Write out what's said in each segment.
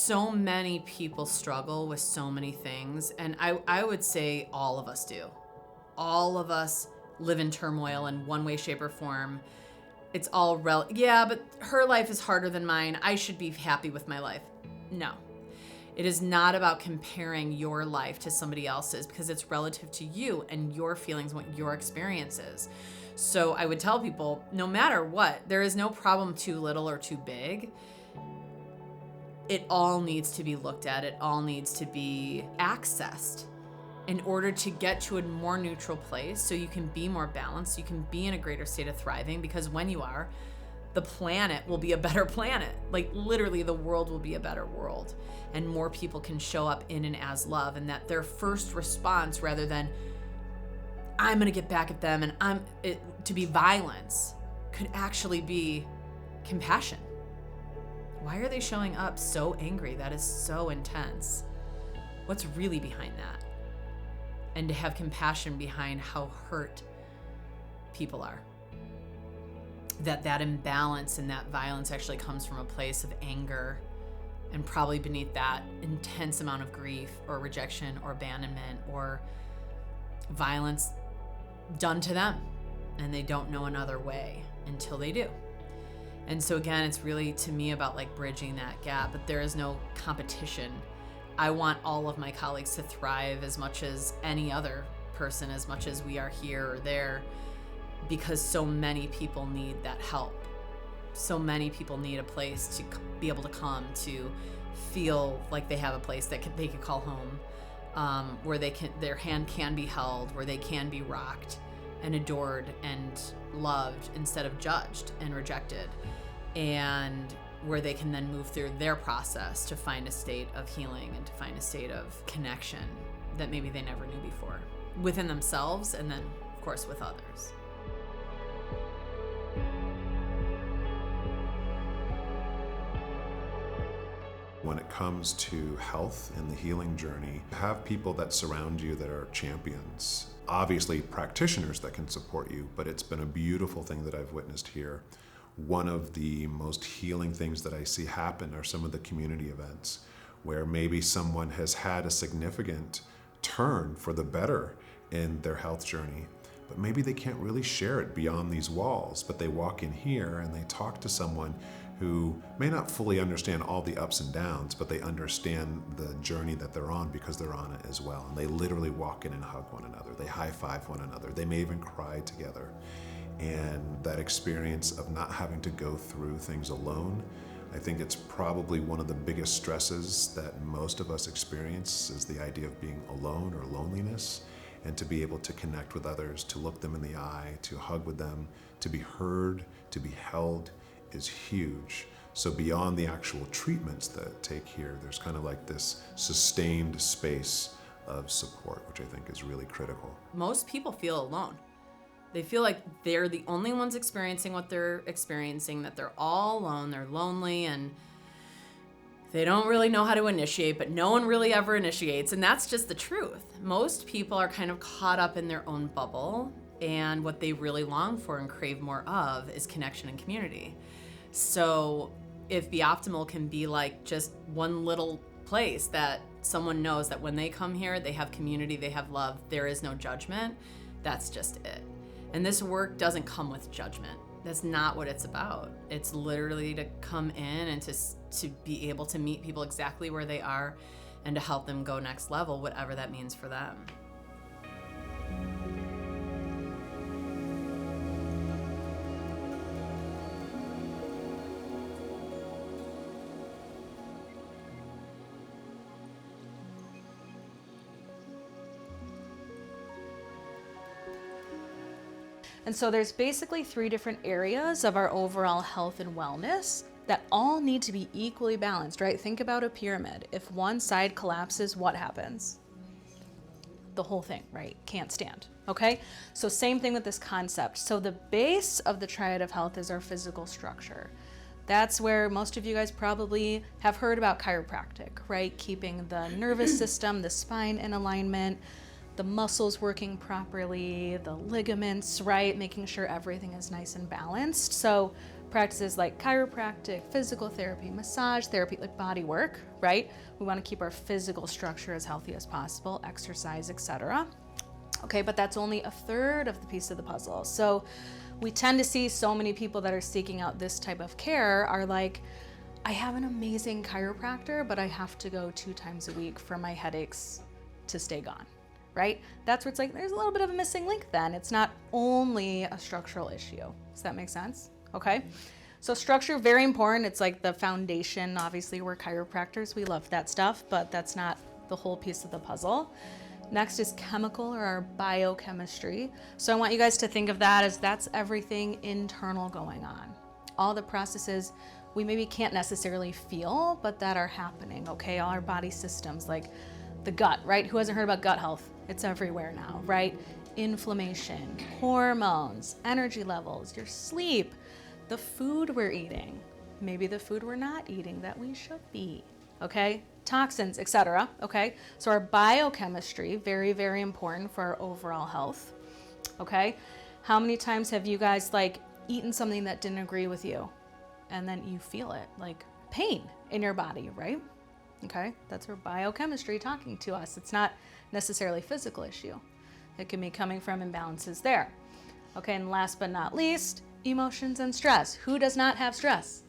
So many people struggle with so many things, and I would say all of us do. All of us live in turmoil in one way, shape, or form. It's all yeah, but her life is harder than mine. I should be happy with my life. No. It is not about comparing your life to somebody else's, because it's relative to you and your feelings, what your experience is. So I would tell people, no matter what, there is no problem too little or too big. It all needs to be looked at. It all needs to be accessed in order to get to a more neutral place, so you can be more balanced, you can be in a greater state of thriving, because when you are, the planet will be a better planet. Like literally the world will be a better world, and more people can show up in and as love, and that their first response, rather than I'm gonna get back at them and to be violence, could actually be compassion. Why are they showing up so angry? That is so intense. What's really behind that? And to have compassion behind how hurt people are. That imbalance and that violence actually comes from a place of anger, and probably beneath that intense amount of grief or rejection or abandonment or violence done to them, and they don't know another way until they do. And so again, it's really, to me, about like bridging that gap, but there is no competition. I want all of my colleagues to thrive as much as any other person, as much as we are here or there, because so many people need that help. So many people need a place to be able to come to feel like they have a place that they can call home, where their hand can be held, where they can be rocked and adored and loved instead of judged and rejected, and where they can then move through their process to find a state of healing and to find a state of connection that maybe they never knew before, within themselves and then, of course, with others. When it comes to health and the healing journey, have people that surround you that are champions. Obviously, practitioners that can support you, but it's been a beautiful thing that I've witnessed here. One of the most healing things that I see happen are some of the community events where maybe someone has had a significant turn for the better in their health journey, but maybe they can't really share it beyond these walls, but they walk in here and they talk to someone who may not fully understand all the ups and downs, but they understand the journey that they're on because they're on it as well. And they literally walk in and hug one another. They high five one another. They may even cry together. And that experience of not having to go through things alone, I think it's probably one of the biggest stresses that most of us experience, is the idea of being alone or loneliness. And to be able to connect with others, to look them in the eye, to hug with them, to be heard, to be held, is huge. So beyond the actual treatments that take here, there's kind of like this sustained space of support, which I think is really critical. Most people feel alone. They feel like they're the only ones experiencing what they're experiencing, that they're all alone, they're lonely, and they don't really know how to initiate, but no one really ever initiates, and that's just the truth. Most people are kind of caught up in their own bubble, and what they really long for and crave more of is connection and community. So if Be Optimal can be like just one little place that someone knows that when they come here, they have community, they have love, there is no judgment, that's just it. And this work doesn't come with judgment. That's not what it's about. It's literally to come in and to be able to meet people exactly where they are and to help them go next level, whatever that means for them. And so there's basically 3 different areas of our overall health and wellness that all need to be equally balanced, right? Think about a pyramid. If one side collapses, what happens? The whole thing, right? Can't stand, okay? So same thing with this concept. So the base of the triad of health is our physical structure. That's where most of you guys probably have heard about chiropractic, right? Keeping the nervous system, the spine in alignment, the muscles working properly, the ligaments, right? Making sure everything is nice and balanced. So Practices like chiropractic, physical therapy, massage therapy, like body work, right? We want to keep our physical structure as healthy as possible, exercise, etc. Okay, but that's only a third of the piece of the puzzle. So we tend to see so many people that are seeking out this type of care are like, I have an amazing chiropractor, but I have to go 2 times a week for my headaches to stay gone, right? That's where it's like, there's a little bit of a missing link then. It's not only a structural issue. Does that make sense? Okay. So structure, very important. It's like the foundation. Obviously, we're chiropractors. We love that stuff, but that's not the whole piece of the puzzle. Next is chemical or our biochemistry. So I want you guys to think of that as that's everything internal going on. All the processes we maybe can't necessarily feel, but that are happening, okay? All our body systems, like the gut, right? Who hasn't heard about gut health? It's everywhere now, right? Inflammation, hormones, energy levels, your sleep, the food we're eating, maybe the food we're not eating that we should be, okay? Toxins, etc. Okay, so our biochemistry, very, very important for our overall health. Okay, how many times have you guys like eaten something that didn't agree with you, and then you feel it like pain in your body, right? Okay, that's our biochemistry talking to us. It's not necessarily a physical issue. It can be coming from imbalances there. Okay, and last but not least, emotions and stress. Who does not have stress?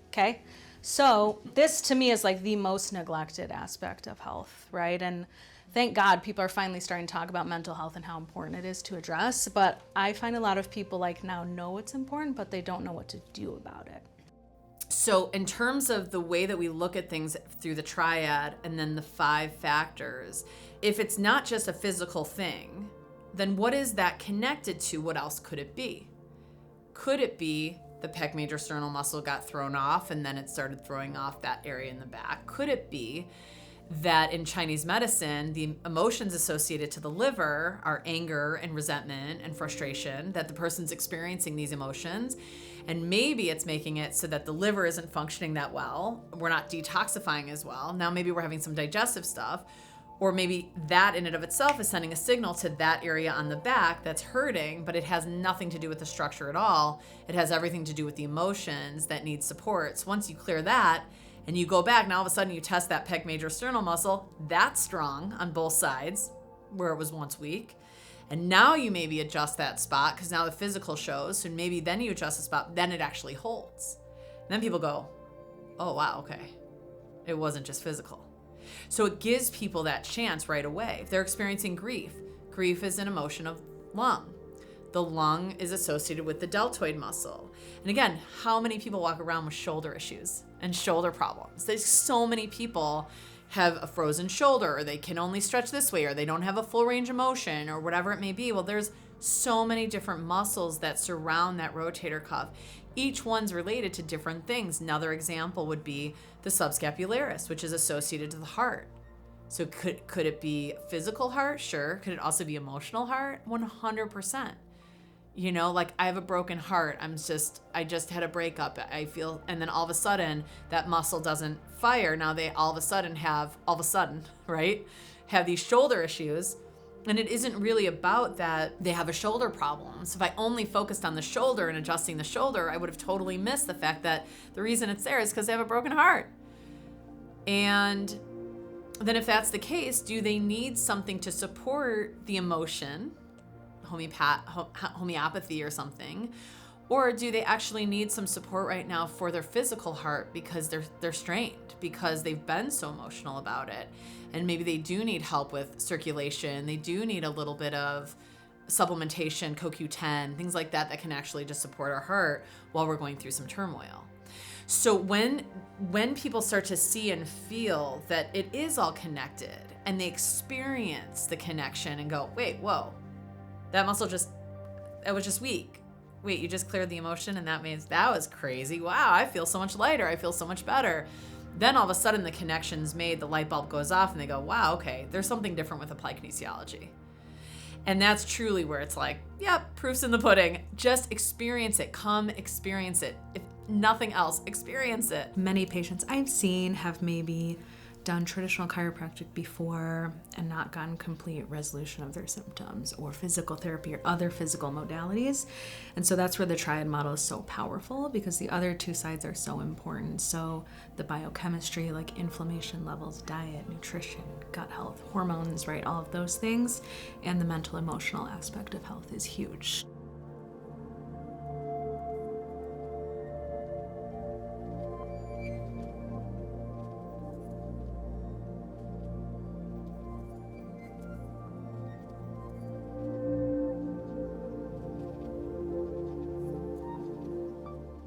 Okay. So this to me is like the most neglected aspect of health, right? And thank God people are finally starting to talk about mental health and how important it is to address. But I find a lot of people like now know it's important, but they don't know what to do about it. So in terms of the way that we look at things through the triad and then the 5 factors, if it's not just a physical thing, then what is that connected to? What else could it be? Could it be the pec major sternal muscle got thrown off and then it started throwing off that area in the back? Could it be that in Chinese medicine, the emotions associated to the liver are anger and resentment and frustration, that the person's experiencing these emotions, and maybe it's making it so that the liver isn't functioning that well, we're not detoxifying as well, now maybe we're having some digestive stuff, or maybe that in and of itself is sending a signal to that area on the back that's hurting, but it has nothing to do with the structure at all. It has everything to do with the emotions that need support. So once you clear that and you go back, now all of a sudden you test that pec major sternal muscle, that's strong on both sides where it was once weak. And now you maybe adjust that spot because now the physical shows. So maybe then you adjust the spot, then it actually holds. And then people go, oh wow, okay. It wasn't just physical. So it gives people that chance right away. If they're experiencing grief, grief is an emotion of lung. The lung is associated with the deltoid muscle. And again, how many people walk around with shoulder issues and shoulder problems? There's so many people have a frozen shoulder, or they can only stretch this way, or they don't have a full range of motion, or whatever it may be. Well, there's so many different muscles that surround that rotator cuff. Each one's related to different things. Another example would be the subscapularis, which is associated to the heart. So could it be physical heart? Sure. Could it also be emotional heart? 100%. You know, like I have a broken heart. I just had a breakup. I feel, and then all of a sudden that muscle doesn't fire. Now they all of a sudden, right? Have these shoulder issues. And it isn't really about that they have a shoulder problem. So if I only focused on the shoulder and adjusting the shoulder, I would have totally missed the fact that the reason it's there is because they have a broken heart. And then if that's the case, do they need something to support the emotion, homeopathy or something? Or do they actually need some support right now for their physical heart because they're strained, because they've been so emotional about it? And maybe they do need help with circulation. They do need a little bit of supplementation, CoQ10, things like that can actually just support our heart while we're going through some turmoil. So when people start to see and feel that it is all connected and they experience the connection and go, wait, whoa, that muscle it was just weak. Wait, you just cleared the emotion and that means that was crazy. Wow, I feel so much lighter. I feel so much better. Then all of a sudden the connection's made, the light bulb goes off and they go, wow, okay, there's something different with applied kinesiology. And that's truly where it's like, yep, proof's in the pudding. Just experience it. Come experience it. If nothing else, experience it. Many patients I've seen have maybe done traditional chiropractic before and not gotten complete resolution of their symptoms, or physical therapy or other physical modalities. And so that's where the triad model is so powerful, because the other two sides are so important. So the biochemistry, like inflammation levels, diet, nutrition, gut health, hormones, right? All of those things. And the mental emotional aspect of health is huge.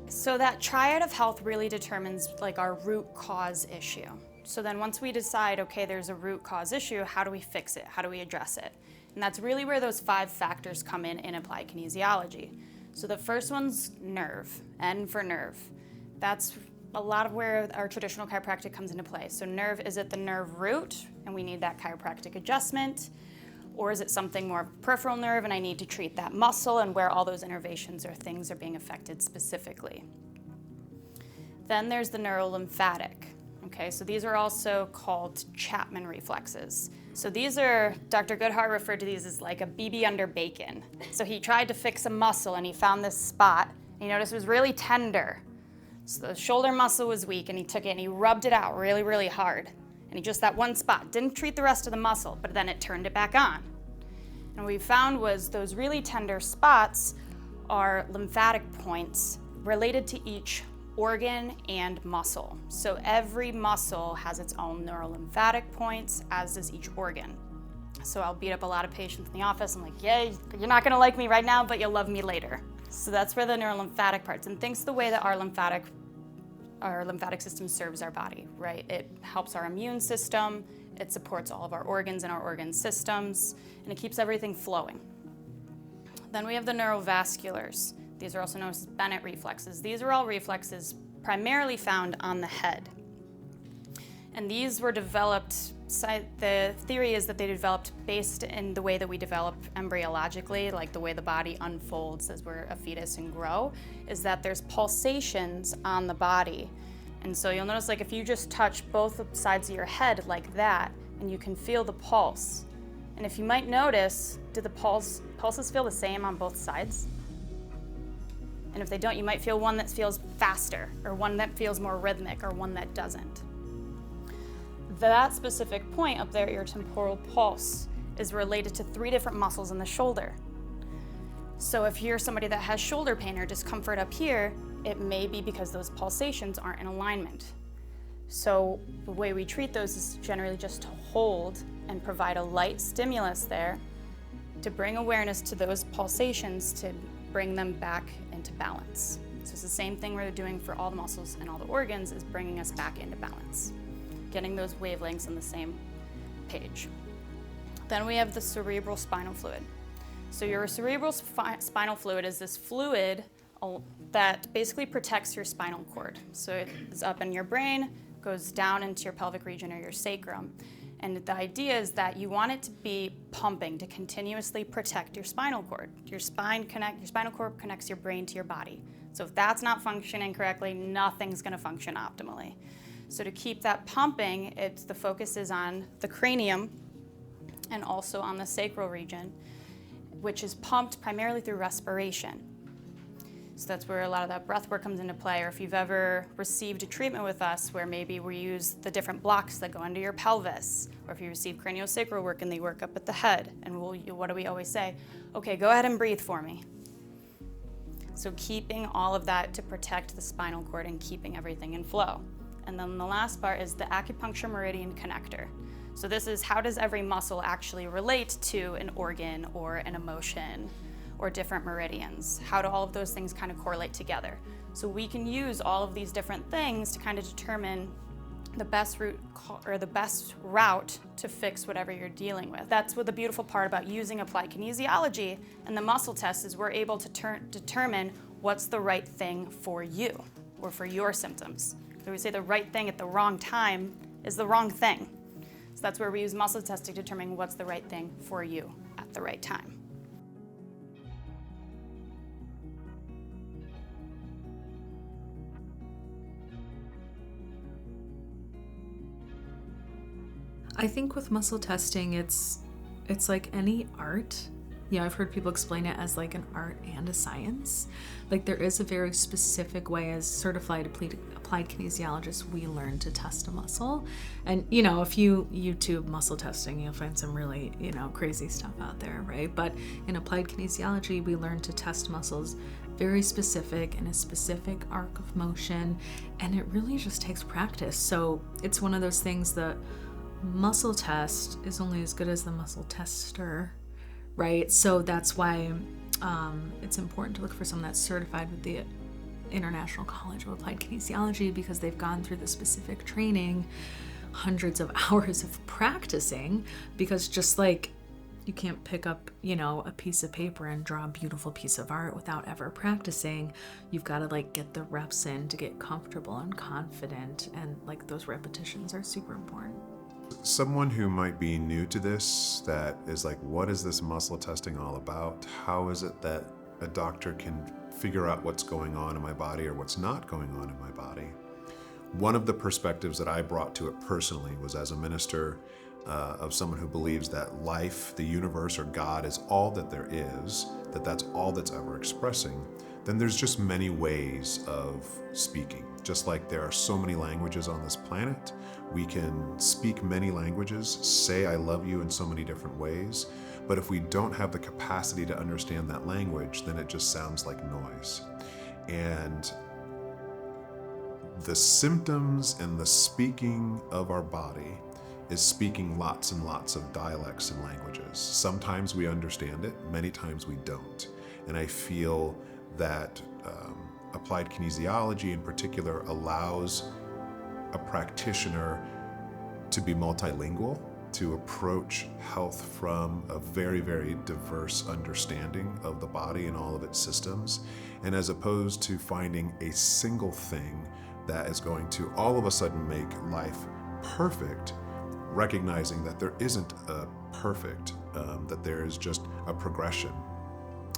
So that triad of health really determines like our root cause issue. So then once we decide, okay, there's a root cause issue, how do we fix it? How do we address it? And that's really where those 5 factors come in applied kinesiology. So the first one's nerve, N for nerve. That's a lot of where our traditional chiropractic comes into play. So nerve, is it the nerve root and we need that chiropractic adjustment? Or is it something more peripheral nerve and I need to treat that muscle, and where all those innervations or things are being affected specifically? Then there's the neurolymphatic. Okay, so these are also called Chapman reflexes. So these are, Dr. Goodhart referred to these as like a BB under bacon. So he tried to fix a muscle and he found this spot. And he noticed it was really tender. So the shoulder muscle was weak, and he took it and he rubbed it out really, really hard. And he just that one spot, didn't treat the rest of the muscle, but then it turned it back on. And what we found was those really tender spots are lymphatic points related to each organ and muscle. So every muscle has its own neurolymphatic points, as does each organ. So I'll beat up a lot of patients in the office. I'm like, yeah, you're not gonna like me right now, but you'll love me later. So that's where the neurolymphatic parts, and thinks the way that our lymphatic system serves our body, right? It helps our immune system, it supports all of our organs and our organ systems, and it keeps everything flowing. Then we have the neurovasculars. These are also known as Bennett reflexes. These are all reflexes primarily found on the head. And these were developed, the theory is that they developed based in the way that we develop embryologically, like the way the body unfolds as we're a fetus and grow, is that there's pulsations on the body. And so you'll notice, like, if you just touch both sides of your head like that, and you can feel the pulse. And if you might notice, do the pulses feel the same on both sides? And if they don't, you might feel one that feels faster, or one that feels more rhythmic, or one that doesn't. That specific point up there, your temporal pulse, is related to 3 different muscles in the shoulder. So if you're somebody that has shoulder pain or discomfort up here, it may be because those pulsations aren't in alignment. So the way we treat those is generally just to hold and provide a light stimulus there to bring awareness to those pulsations, to bring them back into balance. So it's the same thing we're doing for all the muscles and all the organs, is bringing us back into balance, getting those wavelengths on the same page. Then we have the cerebral spinal fluid. So your cerebral spinal fluid is this fluid that basically protects your spinal cord. So it is up in your brain, goes down into your pelvic region or your sacrum. And the idea is that you want it to be pumping to continuously protect your spinal cord. Your spinal cord connects your brain to your body. So if that's not functioning correctly, nothing's gonna function optimally. So to keep that pumping, the focus is on the cranium and also on the sacral region, which is pumped primarily through respiration. So that's where a lot of that breath work comes into play. Or if you've ever received a treatment with us where maybe we use the different blocks that go under your pelvis, or if you receive craniosacral work and they work up at the head, and what do we always say? Okay, go ahead and breathe for me. So keeping all of that to protect the spinal cord and keeping everything in flow. And then the last part is the acupuncture meridian connector. So this is, how does every muscle actually relate to an organ or an emotion or different meridians? How do all of those things kind of correlate together? So we can use all of these different things to kind of determine the best route to fix whatever you're dealing with. That's what the beautiful part about using applied kinesiology and the muscle test is, we're able to determine what's the right thing for you or for your symptoms. So we say the right thing at the wrong time is the wrong thing. So that's where we use muscle tests to determine what's the right thing for you at the right time. I think with muscle testing, it's like any art. I've heard people explain it as like an art and a science. Like there is a very specific way as certified applied kinesiologists we learn to test a muscle. And, if you YouTube muscle testing, you'll find some really, crazy stuff out there, right? But in applied kinesiology, we learn to test muscles very specific in a specific arc of motion. And it really just takes practice. So it's one of those things that muscle test is only as good as the muscle tester, right? So that's why it's important to look for someone that's certified with the International College of Applied Kinesiology, because they've gone through the specific training, hundreds of hours of practicing, because just like you can't pick up, a piece of paper and draw a beautiful piece of art without ever practicing. You've got to like get the reps in to get comfortable and confident, and like those repetitions are super important. Someone who might be new to this, that is like, what is this muscle testing all about? How is it that a doctor can figure out what's going on in my body or what's not going on in my body? One of the perspectives that I brought to it personally was as a minister of someone who believes that life, the universe, or God is all that there is, that's all that's ever expressing. Then there's just many ways of speaking. Just like there are so many languages on this planet, we can speak many languages, say I love you in so many different ways, but if we don't have the capacity to understand that language, then it just sounds like noise. And the symptoms and the speaking of our body is speaking lots and lots of dialects and languages. Sometimes we understand it, many times we don't. And I feel that applied kinesiology in particular allows a practitioner to be multilingual, to approach health from a very, very diverse understanding of the body and all of its systems, and as opposed to finding a single thing that is going to all of a sudden make life perfect, recognizing that there isn't a perfect, that there is just a progression,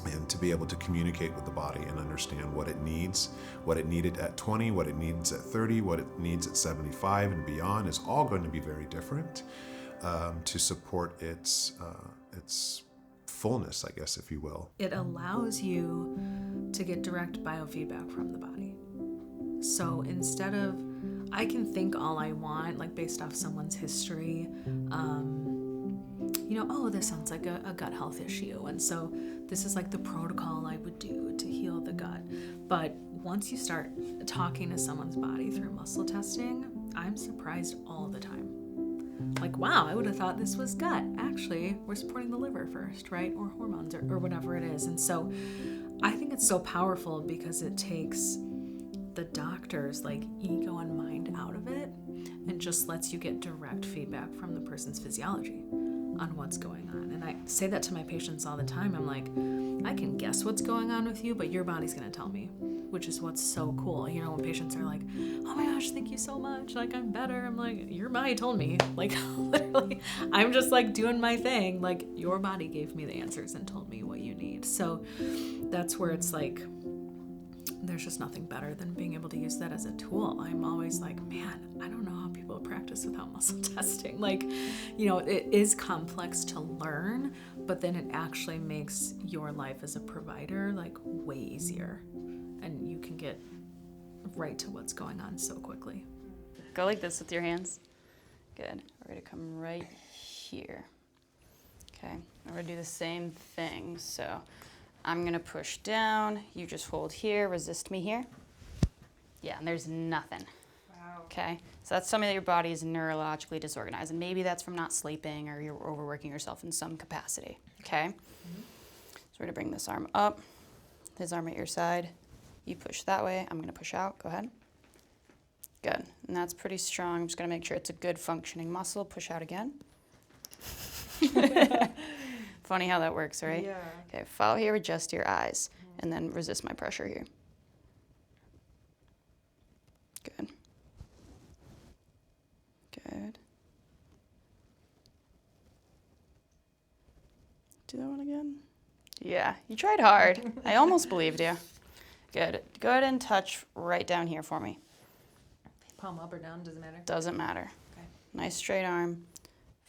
and to be able to communicate with the body and understand what it needs, what it needed at 20, what it needs at 30, what it needs at 75 and beyond is all going to be very different to support its fullness, I guess, if you will. It allows you to get direct biofeedback from the body. So instead of, I can think all I want, like based off someone's history, oh, this sounds like a gut health issue. And so this is like the protocol I would do to heal the gut. But once you start talking to someone's body through muscle testing, I'm surprised all the time. Like, wow, I would have thought this was gut. Actually, we're supporting the liver first, right? Or hormones or whatever it is. And so I think it's so powerful because it takes the doctor's like ego and mind out of it and just lets you get direct feedback from the person's physiology on what's going on. And I say that to my patients all the time. I'm like, I can guess what's going on with you, but your body's going to tell me, which is what's so cool. When patients are like, oh my gosh, thank you so much. Like, I'm better. I'm like, your body told me. Like, literally, I'm just like doing my thing. Like, your body gave me the answers and told me what you need. So that's where it's like, there's just nothing better than being able to use that as a tool. I'm always like, man, I don't know how people practice without muscle testing. Like, it is complex to learn, but then it actually makes your life as a provider like way easier. And you can get right to what's going on so quickly. Go like this with your hands. Good. We're going to come right here. Okay. We're going to do the same thing. So I'm going to push down. You just hold here. Resist me here. Yeah, and there's nothing. Wow. Okay. So that's something that your body is neurologically disorganized. And maybe that's from not sleeping or you're overworking yourself in some capacity. Okay. Mm-hmm. So we're going to bring this arm up. His arm at your side. You push that way. I'm going to push out. Go ahead. Good. And that's pretty strong. I'm just going to make sure it's a good functioning muscle. Push out again. Funny how that works, right? Yeah. Okay, follow here, adjust your eyes, and then resist my pressure here. Good. Good. Do that one again. Yeah, you tried hard. I almost believed you. Good. Go ahead and touch right down here for me. Palm up or down, doesn't matter? Doesn't matter. Okay. Nice straight arm.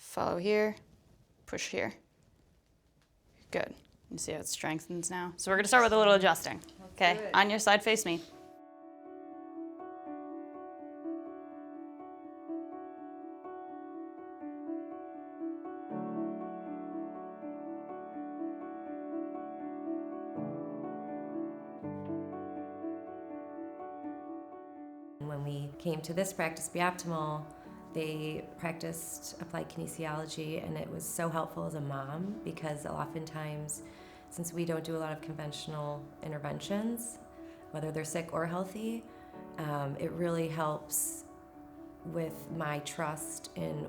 Follow here, push here. Good. You see how it strengthens now? So we're gonna start with a little adjusting. Okay, on your side, face me. When we came to this practice, Be Optimal, they practiced applied kinesiology, and it was so helpful as a mom because oftentimes, since we don't do a lot of conventional interventions, whether they're sick or healthy, it really helps with my trust in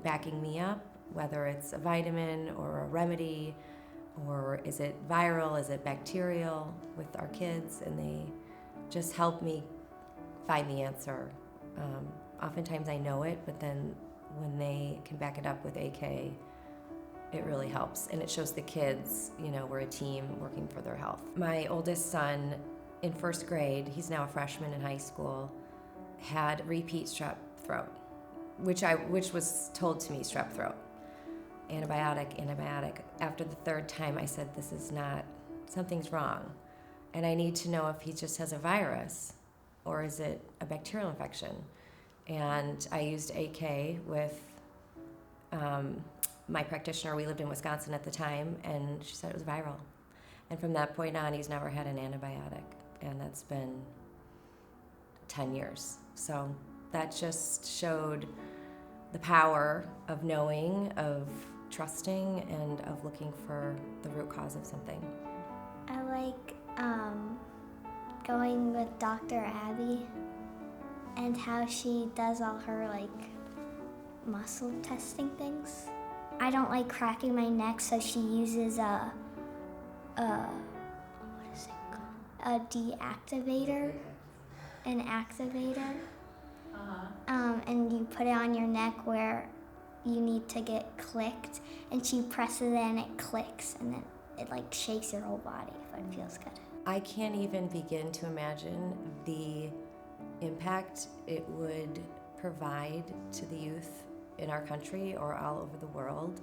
backing me up, whether it's a vitamin or a remedy, or is it viral, is it bacterial with our kids, and they just help me find the answer. Oftentimes I know it, but then when they can back it up with AK, it really helps. And it shows the kids, we're a team working for their health. My oldest son in first grade, he's now a freshman in high school, had repeat strep throat, which was told to me strep throat. Antibiotic. After the third time, I said, something's wrong. And I need to know if he just has a virus or is it a bacterial infection? And I used AK with my practitioner. We lived in Wisconsin at the time, and she said it was viral. And from that point on, he's never had an antibiotic, and that's been 10 years. So that just showed the power of knowing, of trusting, and of looking for the root cause of something. I like going with Dr. Abby and how she does all her muscle testing things. I don't like cracking my neck, so she uses what is it called? A deactivator, an activator. And you put it on your neck where you need to get clicked, and she presses it and it clicks, and then it shakes your whole body, but it feels good. I can't even begin to imagine the impact it would provide to the youth in our country or all over the world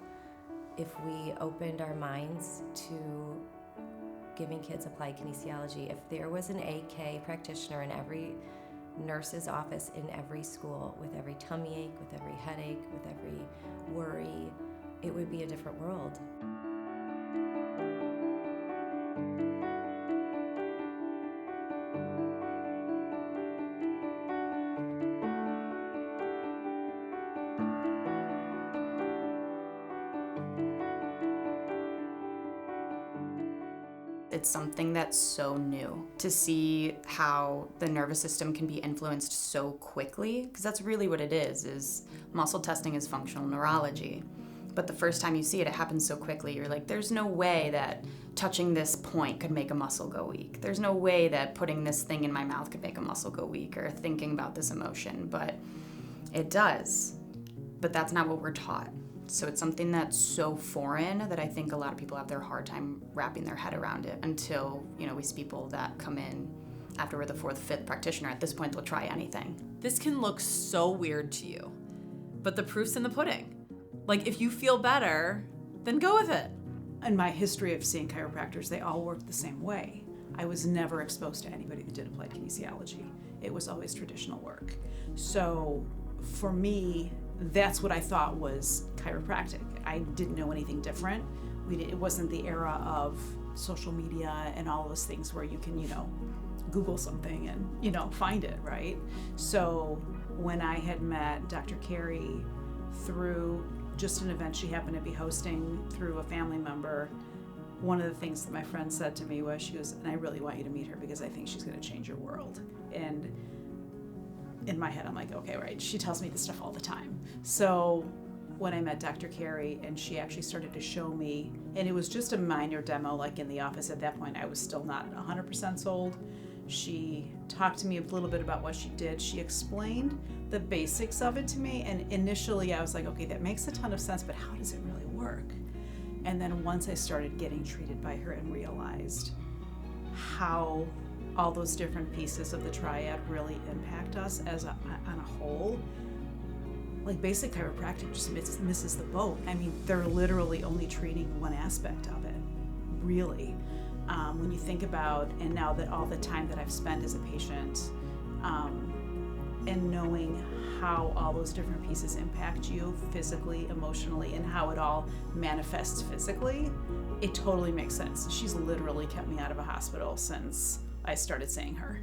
if we opened our minds to giving kids applied kinesiology. If there was an AK practitioner in every nurse's office, in every school, with every tummy ache, with every headache, with every worry, it would be a different world. It's something that's so new to see how the nervous system can be influenced so quickly, because that's really what it is muscle testing is functional neurology. But the first time you see it, it happens so quickly. You're like, there's no way that touching this point could make a muscle go weak. There's no way that putting this thing in my mouth could make a muscle go weak, or thinking about this emotion, but it does. But that's not what we're taught. So it's something that's so foreign that I think a lot of people have their hard time wrapping their head around it until, we see people that come in after we're the fourth, fifth practitioner. At this point, they'll try anything. This can look so weird to you, but the proof's in the pudding. If you feel better, then go with it. In my history of seeing chiropractors, they all work the same way. I was never exposed to anybody that did applied kinesiology. It was always traditional work. So for me, that's what I thought was chiropractic. I didn't know anything different. It wasn't the era of social media and all those things where you can, Google something and, find it, right? So when I had met Dr. Cari through just an event she happened to be hosting through a family member, one of the things that my friend said to me was, she goes, and I really want you to meet her because I think she's going to change your world. And in my head, I'm like, okay, right. She tells me this stuff all the time. So when I met Dr. Cari and she actually started to show me, and it was just a minor demo, in the office at that point, I was still not 100% sold. She talked to me a little bit about what she did. She explained the basics of it to me. And initially I was like, okay, that makes a ton of sense, but how does it really work? And then once I started getting treated by her and realized how all those different pieces of the triad really impact us on a whole, Like basic chiropractic just misses the boat. I mean, they're literally only treating one aspect of it, really. When you think about, and now that all the time that I've spent as a patient, and knowing how all those different pieces impact you physically, emotionally, and how it all manifests physically, it totally makes sense. She's literally kept me out of a hospital since I started seeing her.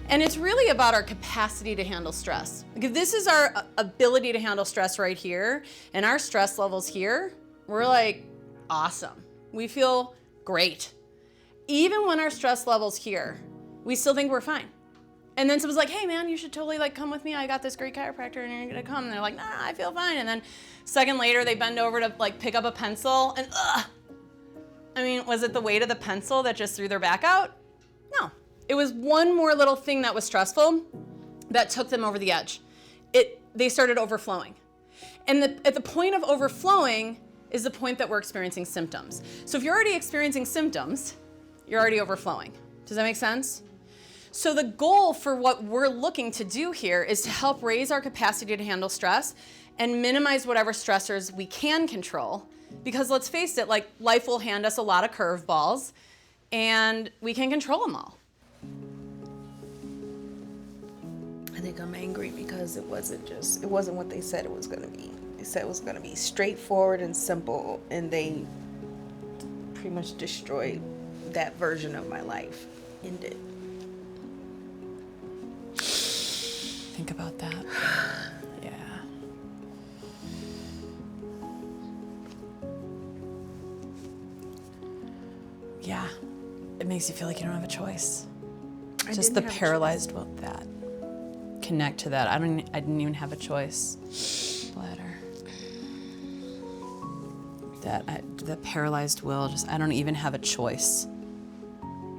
And it's really about our capacity to handle stress. Like if this is our ability to handle stress right here, and our stress levels here, we're like, awesome. We feel great. Even when our stress level's here, we still think we're fine. And then someone's like, hey man, you should totally like come with me. I got this great chiropractor and you're gonna come. And they're like, nah, I feel fine. And then a second later, they bend over to like pick up a pencil and I mean, was it the weight of the pencil that just threw their back out? No. It was one more little thing that was stressful that took them over the edge. They started overflowing. And at the point of overflowing is the point that we're experiencing symptoms. So if you're already experiencing symptoms, you're already overflowing. Does that make sense? So the goal for what we're looking to do here is to help raise our capacity to handle stress and minimize whatever stressors we can control. Because let's face it, like life will hand us a lot of curveballs and we can control them all. I think I'm angry because it wasn't what they said it was going to be. They said it was going to be straightforward and simple, and they pretty much destroyed that version of my life. Ended. Think about that. Yeah. Yeah. It makes you feel like you don't have a choice. Just the paralyzed will, that. Connect to that. I didn't even have a choice. Bladder. The paralyzed will, just I don't even have a choice.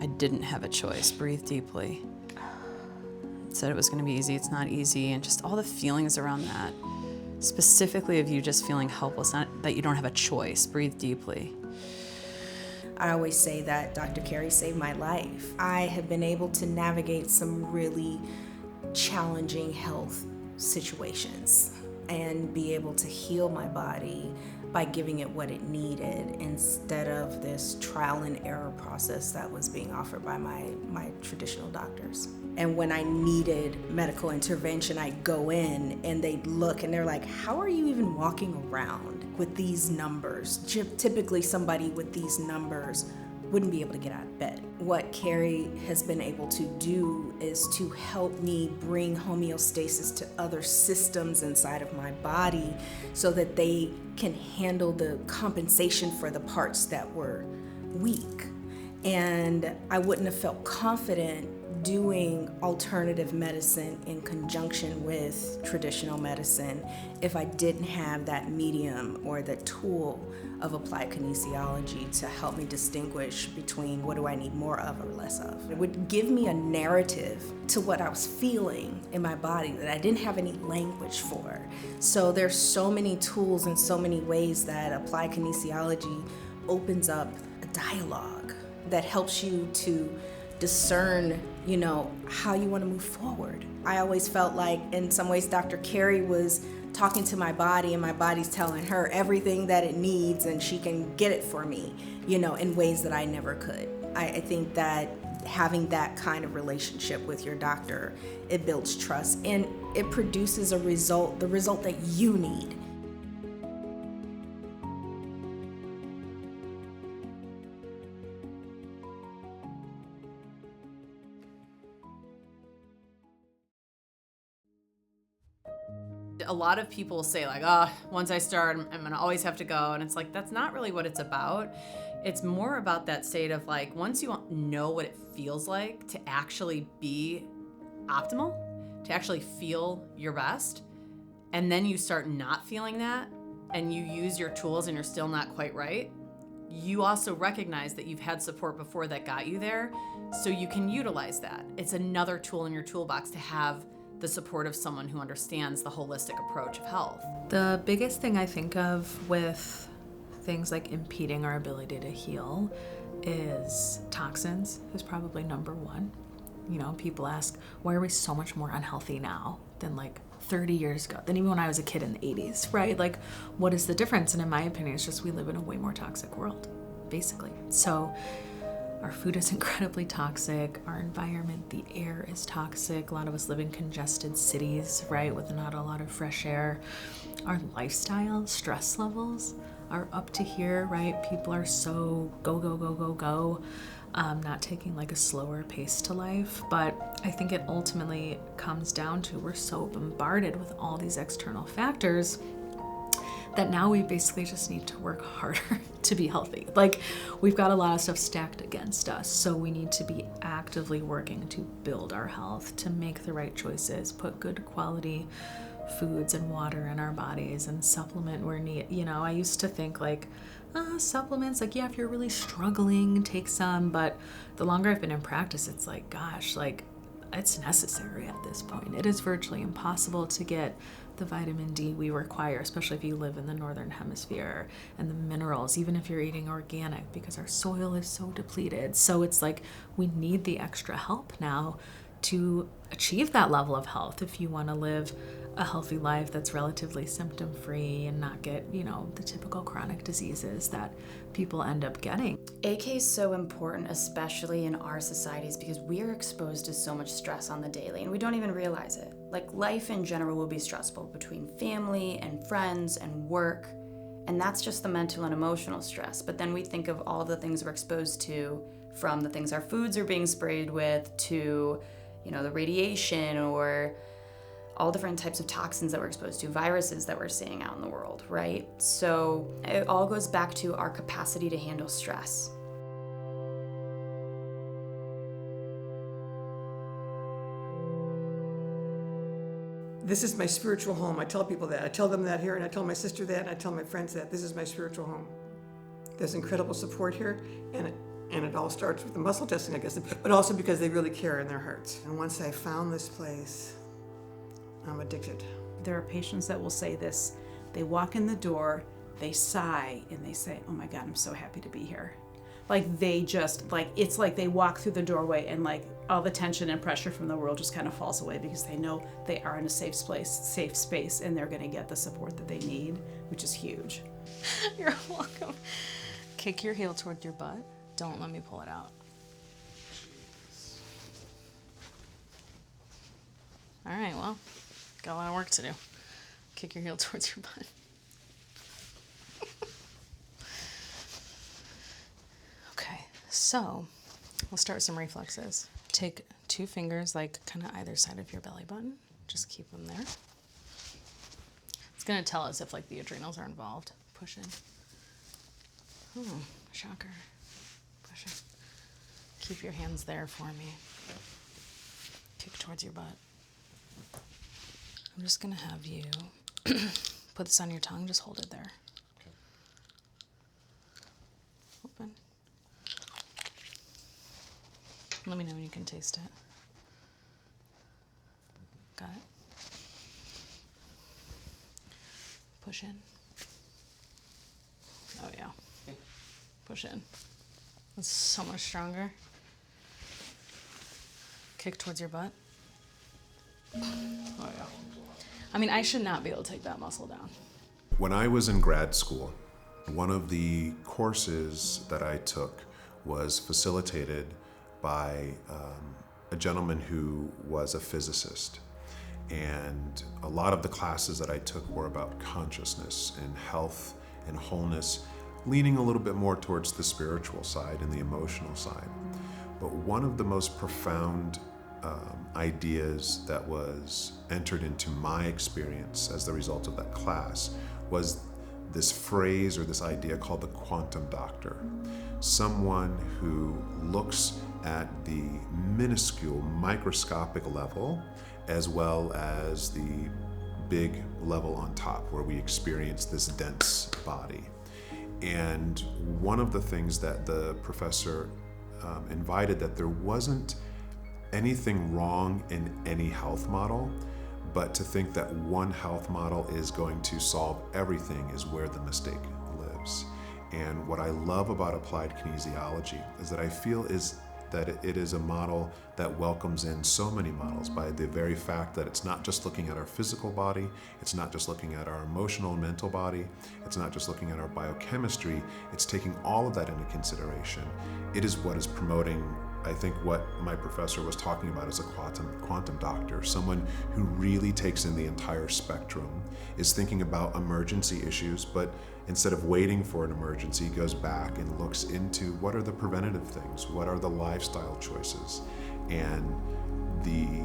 I didn't have a choice. Breathe deeply. It said it was gonna be easy, it's not easy, and just all the feelings around that. Specifically of you just feeling helpless, not that you don't have a choice. Breathe deeply. I always say that Dr. Cari saved my life. I have been able to navigate some really challenging health situations and be able to heal my body by giving it what it needed instead of this trial and error process that was being offered by my traditional doctors. And when I needed medical intervention, I'd go in and they'd look and they're like, how are you even walking around with these numbers? Typically somebody with these numbers wouldn't be able to get out of bed. What Cari has been able to do is to help me bring homeostasis to other systems inside of my body so that they can handle the compensation for the parts that were weak. And I wouldn't have felt confident doing alternative medicine in conjunction with traditional medicine if I didn't have that medium or the tool of applied kinesiology to help me distinguish between what do I need more of or less of. It would give me a narrative to what I was feeling in my body that I didn't have any language for. So there's so many tools and so many ways that applied kinesiology opens up a dialogue that helps you to discern, how you want to move forward. I always felt like in some ways Dr. Cari was talking to my body and my body's telling her everything that it needs and she can get it for me, in ways that I never could. I think that having that kind of relationship with your doctor, it builds trust and it produces the result that you need. A lot of people say like, once I start, I'm gonna always have to go. And it's like, that's not really what it's about. It's more about that state of like, once you know what it feels like to actually be optimal, to actually feel your best, and then you start not feeling that, and you use your tools and you're still not quite right, you also recognize that you've had support before that got you there, so you can utilize that. It's another tool in your toolbox to have the support of someone who understands the holistic approach of health. The biggest thing I think of with things like impeding our ability to heal is toxins is probably number one. You know, people ask, why are we so much more unhealthy now than like 30 years ago, than even when I was a kid in the 80s, right? Like, what is the difference? And in my opinion, it's just we live in a way more toxic world, basically. So our food is incredibly toxic. Our environment, the air is toxic. A lot of us live in congested cities, right, with not a lot of fresh air. Our lifestyle, stress levels are up to here, right? People are so go, go, go, go, go. Not taking like a slower pace to life. But I think it ultimately comes down to we're so bombarded with all these external factors that now we basically just need to work harder to be healthy. Like, we've got a lot of stuff stacked against us, so we need to be actively working to build our health, to make the right choices, put good quality foods and water in our bodies, and supplement where need. You know, I used to think like, supplements, like, yeah, if you're really struggling, take some. But the longer I've been in practice, it's like, gosh, like, it's necessary at this point. It is virtually impossible to get the vitamin D we require, especially if you live in the northern hemisphere, and the minerals, even if you're eating organic, because our soil is so depleted. So it's like we need the extra help now to achieve that level of health if you want to live a healthy life that's relatively symptom-free and not get, you know, the typical chronic diseases that people end up getting. AK is so important, especially in our societies, because we are exposed to so much stress on the daily and we don't even realize it. Like, life in general will be stressful between family and friends and work, and that's just the mental and emotional stress. But then we think of all the things we're exposed to, from the things our foods are being sprayed with to, you know, the radiation or all different types of toxins that we're exposed to, viruses that we're seeing out in the world, right? So it all goes back to our capacity to handle stress. This is my spiritual home. I tell people that. I tell them that here, and I tell my sister that, and I tell my friends that. This is my spiritual home. There's incredible support here, and it all starts with the muscle testing, I guess, but also because they really care in their hearts. And once I found this place, I'm addicted. There are patients that will say this. They walk in the door, they sigh, and they say, oh my God, I'm so happy to be here. Like, they just, like, it's like they walk through the doorway and like all the tension and pressure from the world just kind of falls away because they know they are in a safe space, and they're gonna get the support that they need, which is huge. You're welcome. Kick your heel toward your butt. Don't let me pull it out. All right, well, got a lot of work to do. Kick your heel towards your butt. Okay, so we'll start with some reflexes. Take 2 fingers, like kind of either side of your belly button. Just keep them there. It's gonna tell us if like the adrenals are involved. Push in. Oh, shocker. Push in. Keep your hands there for me. Kick towards your butt. I'm just gonna have you put this on your tongue, just hold it there. Okay. Open. Let me know when you can taste it. Got it? Push in. Oh yeah. Push in. That's so much stronger. Kick towards your butt. Oh yeah. I mean, I should not be able to take that muscle down. When I was in grad school, one of the courses that I took was facilitated by a gentleman who was a physicist. And a lot of the classes that I took were about consciousness and health and wholeness, leaning a little bit more towards the spiritual side and the emotional side. But one of the most profound ideas that was entered into my experience as the result of that class was this phrase or this idea called the quantum doctor. Someone who looks at the minuscule microscopic level as well as the big level on top where we experience this dense body. And one of the things that the professor invited, that there wasn't anything wrong in any health model, but to think that one health model is going to solve everything is where the mistake lives. And what I love about applied kinesiology is that I feel is that it is a model that welcomes in so many models by the very fact that it's not just looking at our physical body, it's not just looking at our emotional and mental body, it's not just looking at our biochemistry, it's taking all of that into consideration. It is what is promoting, I think, what my professor was talking about as a quantum doctor, someone who really takes in the entire spectrum, is thinking about emergency issues, but instead of waiting for an emergency, goes back and looks into what are the preventative things, what are the lifestyle choices, and the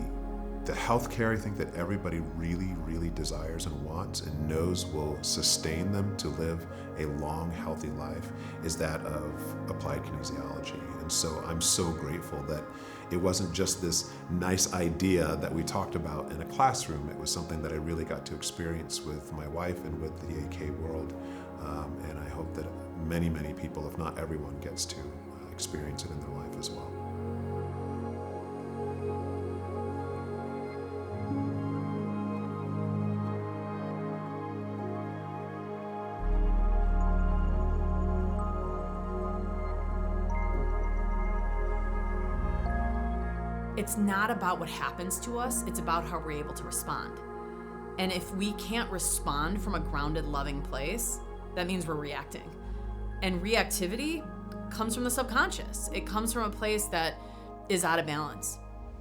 healthcare I think that everybody really, really desires and wants and knows will sustain them to live a long, healthy life is that of applied kinesiology. And so I'm so grateful that it wasn't just this nice idea that we talked about in a classroom. It was something that I really got to experience with my wife and with the AK world. And I hope that many, many people, if not everyone, gets to experience it in their life as well. It's not about what happens to us, it's about how we're able to respond. And if we can't respond from a grounded, loving place, that means we're reacting. And reactivity comes from the subconscious. It comes from a place that is out of balance,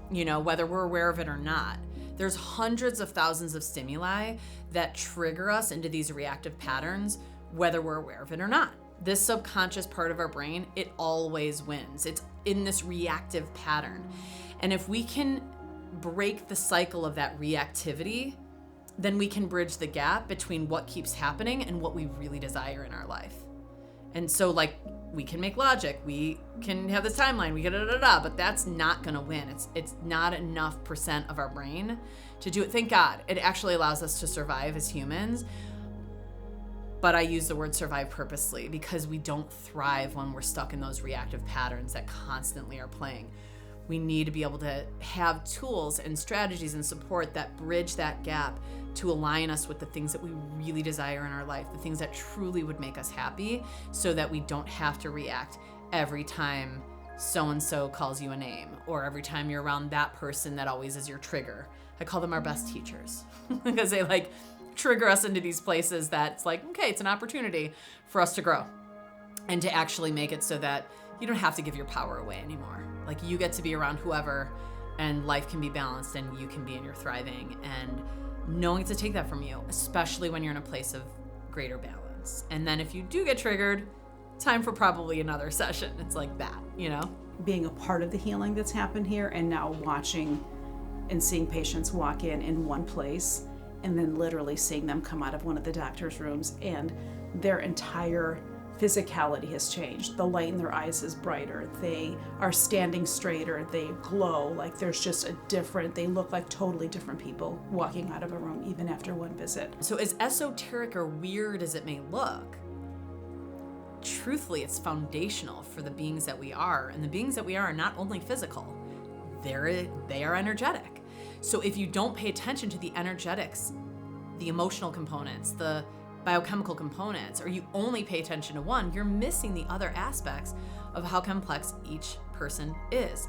whether we're aware of it or not. There's hundreds of thousands of stimuli that trigger us into these reactive patterns, whether we're aware of it or not. This subconscious part of our brain, it always wins. It's in this reactive pattern. And if we can break the cycle of that reactivity, then we can bridge the gap between what keeps happening and what we really desire in our life. And so we can make logic, we can have this timeline, we get but that's not gonna win. It's not enough % of our brain to do it. Thank God, it actually allows us to survive as humans. But I use the word survive purposely because we don't thrive when we're stuck in those reactive patterns that constantly are playing. We need to be able to have tools and strategies and support that bridge that gap to align us with the things that we really desire in our life, the things that truly would make us happy, so that we don't have to react every time so-and-so calls you a name, or every time you're around that person that always is your trigger. I call them our best teachers because they trigger us into these places that it's okay, it's an opportunity for us to grow and to actually make it so that you don't have to give your power away anymore. You get to be around whoever, and life can be balanced, and you can be in your thriving, and no one gets to take that from you, especially when you're in a place of greater balance. And then if you do get triggered, time for probably another session. It's like that, Being a part of the healing that's happened here, and now watching and seeing patients walk in one place, and then literally seeing them come out of one of the doctor's rooms, and their entire physicality has changed. The light in their eyes is brighter. They are standing straighter. They glow. There's just they look like totally different people walking out of a room even after one visit. So as esoteric or weird as it may look, truthfully, it's foundational for the beings that we are. And the beings that we are not only physical, they are energetic. So if you don't pay attention to the energetics, the emotional components, the biochemical components, or you only pay attention to one, you're missing the other aspects of how complex each person is.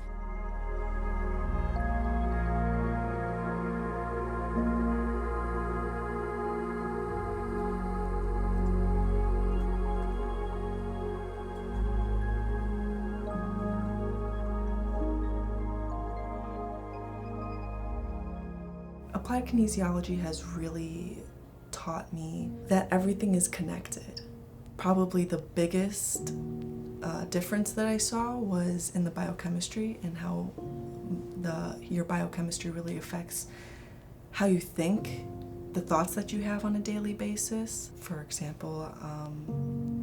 Applied kinesiology has really taught me that everything is connected. Probably the biggest difference that I saw was in the biochemistry and how your biochemistry really affects how you think, the thoughts that you have on a daily basis. For example,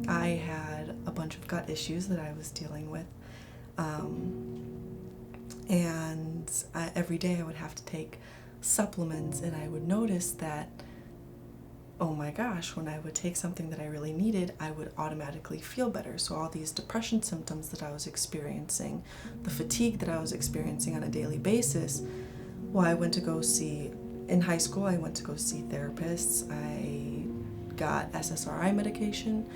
I had a bunch of gut issues that I was dealing with, and every day I would have to take supplements, and I would notice that oh my gosh, when I would take something that I really needed, I would automatically feel better. So all these depression symptoms that I was experiencing, the fatigue that I was experiencing on a daily basis, well, in high school, I went to go see therapists. I got SSRI medication.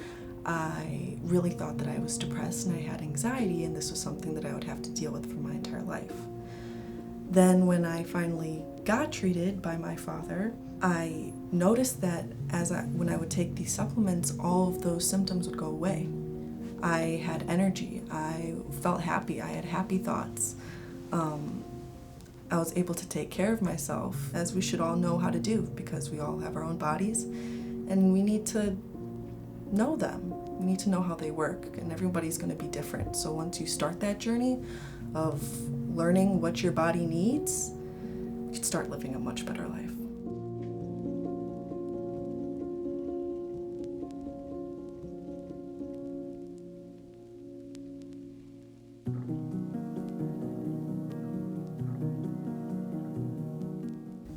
I really thought that I was depressed and I had anxiety, and this was something that I would have to deal with for my entire life. Then when I finally got treated by my father, I noticed that when I would take these supplements, all of those symptoms would go away. I had energy, I felt happy, I had happy thoughts. I was able to take care of myself, as we should all know how to do, because we all have our own bodies, and we need to know them. We need to know how they work, and everybody's going to be different. So once you start that journey of learning what your body needs, you can start living a much better life.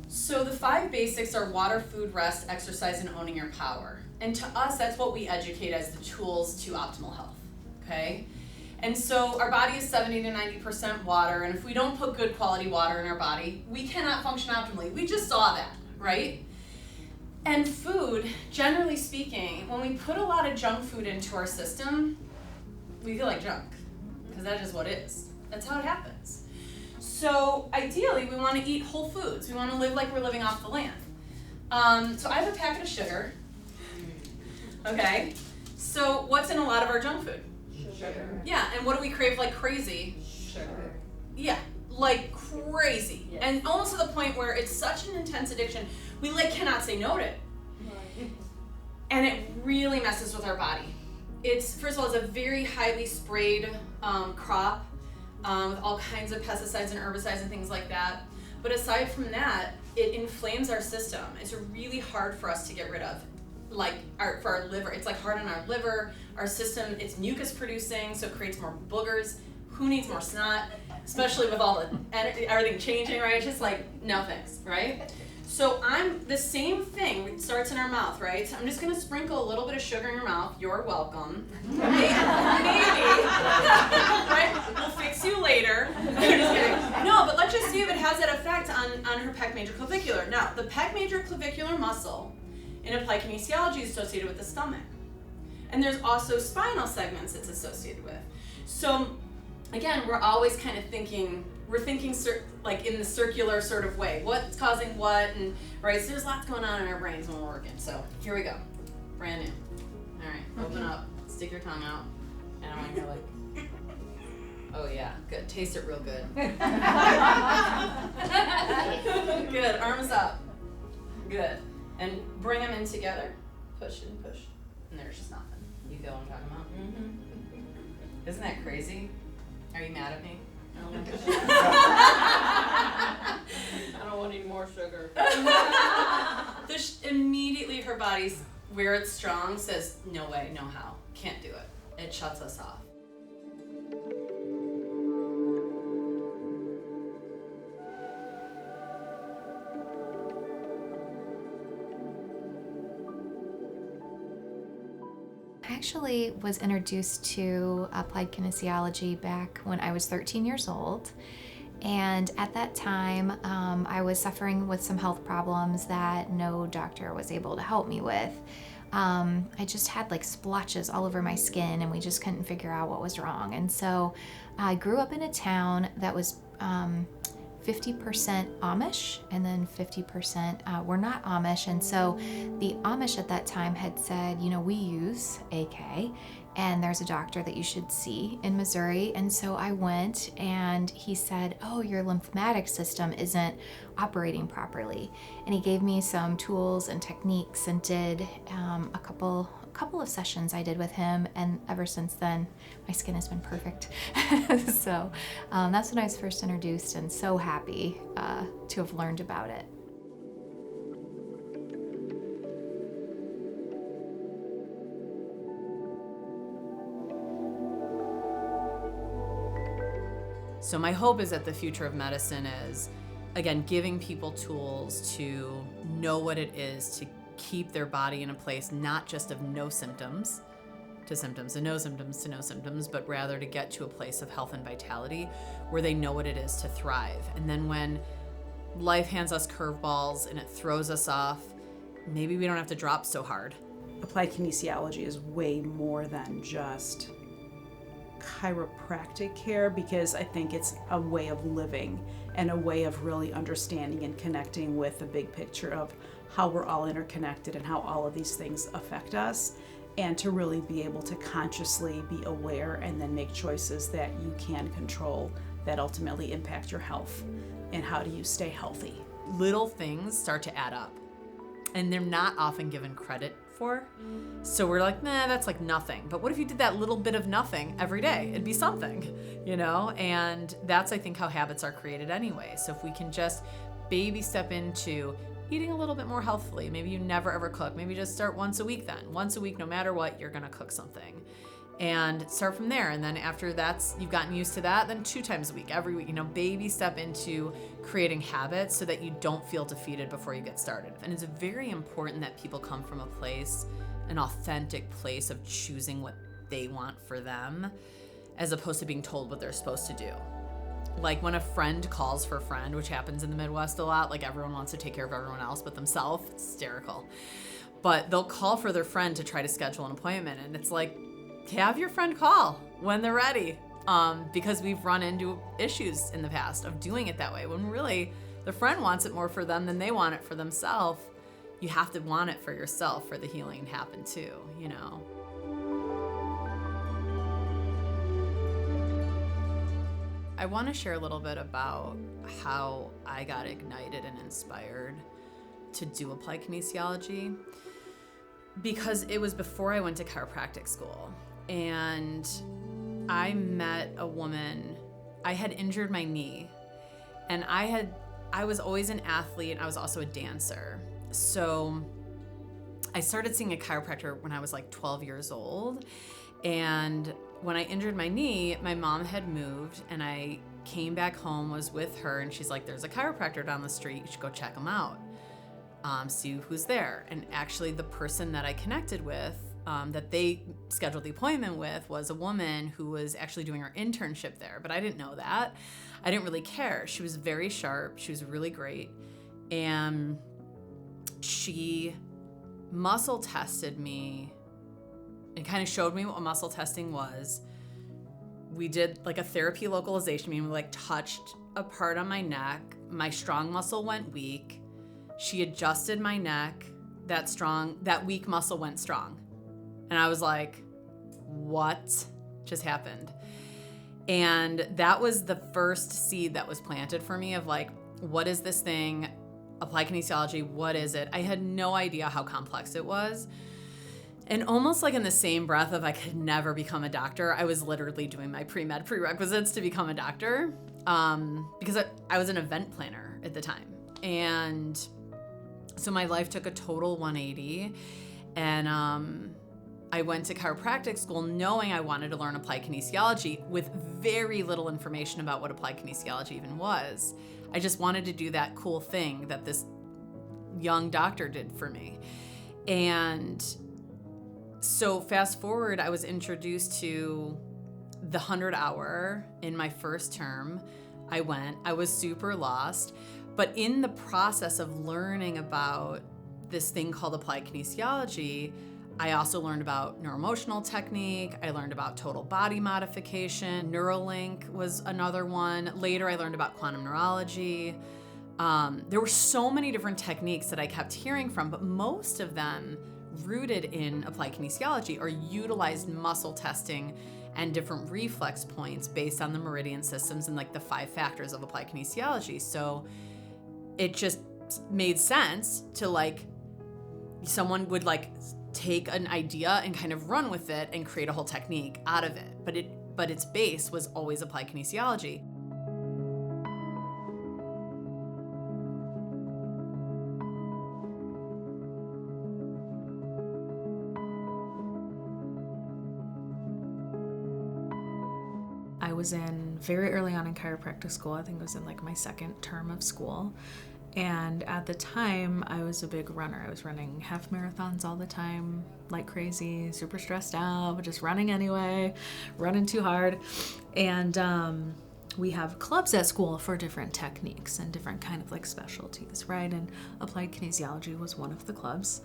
So the 5 basics are water, food, rest, exercise, and owning your power. And to us, that's what we educate as the tools to optimal health, okay? And so our body is 70 to 90% water, and if we don't put good quality water in our body, we cannot function optimally. We just saw that, right? And food, generally speaking, when we put a lot of junk food into our system, we feel like junk, because that is what it is. That's how it happens. So ideally, we want to eat whole foods. We want to live like we're living off the land. So I have a packet of sugar. Okay. So what's in a lot of our junk food? Sugar. Yeah, and what do we crave like crazy? Sugar. Yeah, like crazy. Yes. And almost to the point where it's such an intense addiction, we cannot say no to it. Right. And it really messes with our body. It's, first of all, it's a very highly sprayed crop. With all kinds of pesticides and herbicides and things like that. But aside from that, it inflames our system. It's really hard for us to get rid of. For our liver, it's hard on our liver, our system, it's mucus producing, so it creates more boogers. Who needs more snot? Especially with all everything changing, right? It's just no thanks, right? So the same thing, it starts in our mouth, right? So I'm just gonna sprinkle a little bit of sugar in your mouth. You're welcome. Maybe, right? We'll fix you later. I'm just kidding. No, but let's just see if it has that effect on her pec major clavicular. Now, the pec major clavicular muscle in applied kinesiology is associated with the stomach. And there's also spinal segments it's associated with. So again, we're always kind of thinking in the circular sort of way. What's causing what, and right, so there's lots going on in our brains when we're working. So here we go, brand new. All right, open up, stick your tongue out, and I want to hear oh yeah, good, taste it real good. Good, arms up, good, and bring them in together, push and push, and there's just nothing. You feel what I'm talking about? Mm-hmm. Isn't that crazy? Are you mad at me? Oh my gosh. I don't want any more sugar. Immediately her body's, where it's strong, says, no way, no how, can't do it. It shuts us off. I actually was introduced to applied kinesiology back when I was 13 years old. And at that time, I was suffering with some health problems that no doctor was able to help me with. I just had splotches all over my skin, and we just couldn't figure out what was wrong. And so I grew up in a town that was 50% Amish, and then 50% were not Amish. And so the Amish at that time had said, we use AK, and there's a doctor that you should see in Missouri. And so I went, and he said, oh, your lymphatic system isn't operating properly. And he gave me some tools and techniques, and did a couple of sessions I did with him, and ever since then my skin has been perfect. So that's when I was first introduced, and so happy to have learned about it. So my hope is that the future of medicine is, again, giving people tools to know what it is to keep their body in a place not just of no symptoms to symptoms and no symptoms to no symptoms, but rather to get to a place of health and vitality where they know what it is to thrive. And then when life hands us curveballs and it throws us off, maybe we don't have to drop so hard. Applied kinesiology is way more than just chiropractic care, because I think it's a way of living and a way of really understanding and connecting with the big picture of how we're all interconnected and how all of these things affect us, and to really be able to consciously be aware and then make choices that you can control that ultimately impact your health. And how do you stay healthy? Little things start to add up, and they're not often given credit for. So we're like, nah, that's like nothing. But what if you did that little bit of nothing every day? It'd be something, you know? And that's, I think, how habits are created anyway. So if we can just baby step into eating a little bit more healthfully, maybe you never ever cook, maybe just start once a week then. Once a week, no matter what, you're gonna cook something. And start from there. And then after that's, you've gotten used to that, then 2 times a week, every week, you know, baby step into creating habits so that you don't feel defeated before you get started. And it's very important that people come from a place, an authentic place of choosing what they want for them, as opposed to being told what they're supposed to do. Like when a friend calls for a friend, which happens in the Midwest a lot, like everyone wants to take care of everyone else but themselves, it's hysterical. But they'll call for their friend to try to schedule an appointment, and it's like, have your friend call when they're ready, because we've run into issues in the past of doing it that way, when really the friend wants it more for them than they want it for themselves. You have to want it for yourself for the healing to happen too, you know. I want to share a little bit about how I got ignited and inspired to do applied kinesiology, because it was before I went to chiropractic school. And I met a woman. I had injured my knee, and I was always an athlete. I was also a dancer. So I started seeing a chiropractor when I was like 12 years old. And when I injured my knee, my mom had moved, and I came back home, was with her, and she's like, there's a chiropractor down the street. You should go check him out. See who's there. And actually the person that I connected with, that they scheduled the appointment with, was a woman who was actually doing her internship there. But I didn't know that. I didn't really care. She was very sharp. She was really great. And she muscle tested me and kind of showed me what muscle testing was. We did like a therapy localization, meaning we like touched a part on my neck. My strong muscle went weak. She adjusted my neck. That weak muscle went strong. And I was like, what just happened? And that was the first seed that was planted for me of like, what is this thing? Applied kinesiology, what is it? I had no idea how complex it was. And almost like in the same breath of I could never become a doctor, I was literally doing my pre-med prerequisites to become a doctor, because I was an event planner at the time. And so my life took a total 180, and I went to chiropractic school knowing I wanted to learn applied kinesiology with very little information about what applied kinesiology even was. I just wanted to do that cool thing that this young doctor did for me. And so fast forward, I was introduced to the 100-hour in my first term. I was super lost. But in the process of learning about this thing called applied kinesiology, I also learned about neuroemotional technique. I learned about total body modification. Neuralink was another one. Later, I learned about quantum neurology. There were so many different techniques that I kept hearing from, but most of them rooted in applied kinesiology or utilized muscle testing and different reflex points based on the meridian systems and like the 5 factors of applied kinesiology. So it just made sense to like, someone would like take an idea and kind of run with it and create a whole technique out of it. But its base was always applied kinesiology. I was in very early on in chiropractic school. I think it was in like my second term of school. And at the time, I was a big runner. I was running half marathons all the time, like crazy, super stressed out, but just running anyway, running too hard. And we have clubs at school for different techniques and different kind of like specialties, right? And applied kinesiology was one of the clubs.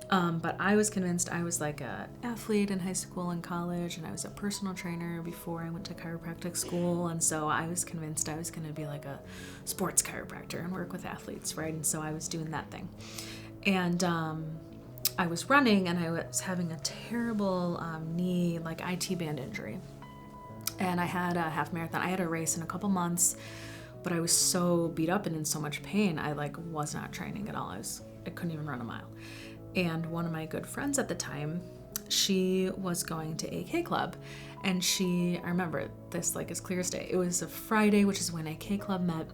But I was convinced I was like an athlete in high school and college, and I was a personal trainer before I went to chiropractic school. And so I was convinced I was going to be like a sports chiropractor and work with athletes, right? And so I was doing that thing. And I was running, and I was having a terrible knee, like IT band injury. And I had a half marathon. I had a race in a couple months, but I was so beat up and in so much pain, I like was not training at all. I couldn't even run a mile. And one of my good friends at the time, she was going to AK Club, and I remember this like as clear as day. It was a Friday, which is when AK Club met,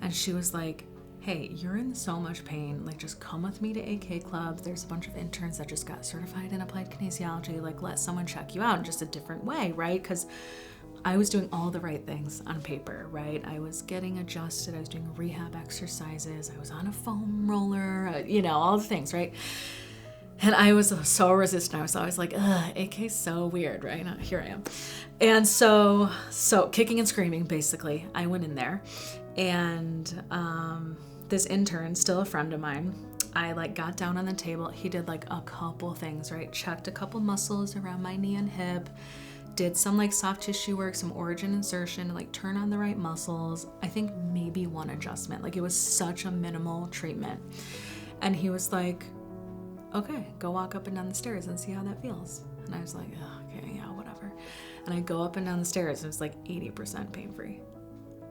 and she was like, hey, you're in so much pain, like just come with me to AK Club. There's a bunch of interns that just got certified in applied kinesiology, like let someone check you out in just a different way, right? Because I was doing all the right things on paper, right? I was getting adjusted, I was doing rehab exercises, I was on a foam roller, all the things, right? And I was so resistant. I was always like, ugh, AK's so weird, right? Here I am. And so kicking and screaming, basically, I went in there. And this intern, still a friend of mine, I like got down on the table. He did like a couple things, right? Checked a couple muscles around my knee and hip, did some like soft tissue work, some origin insertion, like turn on the right muscles. I think maybe one adjustment. Like it was such a minimal treatment. And he was like, okay, go walk up and down the stairs and see how that feels. And I was like, oh, okay, yeah, whatever. And I go up and down the stairs, and it was like 80% pain-free.